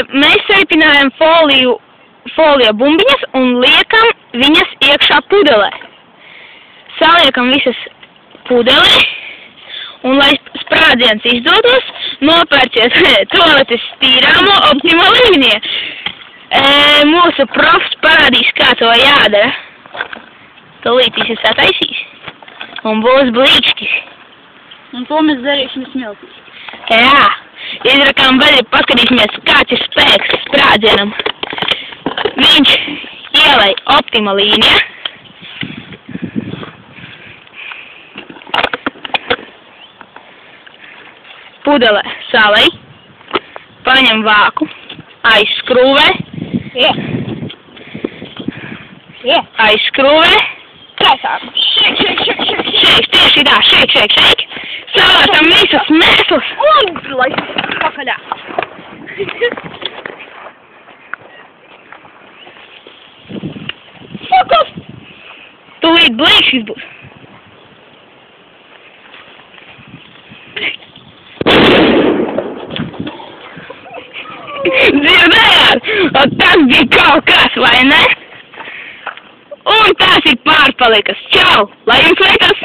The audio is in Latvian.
Mēs saipinājam folija bumbiņas un liekam viņas iekšā pudelē. Saliekam visas pudelē, un lai sprādziens izdotos, nopērciet toaletes tīrāmo Optima līniju. Mūsu profs parādīs, kā to jādara. Tūlīt es sataisīs. Un būs blīkšķis. Un to mēs darīsim smiltīs. Jā, izrakām vaļi, paskatīsimies, kāds ir spēks sprādzienam. Viņš ielai Optima līnija. Pudelē salai. Paņem vāku. Aizskrūvē. Aizskrūvē. Šeik, tieši tā, šeik. Salātam visas mēslas. Un, lai pakaļā. Fuck! Tūlīt blīkšķis būs. Dzirdējāt? Tas bija kaut kas, vai ne? Un tas ir pārpalikas. Čau! Lai jums liekas!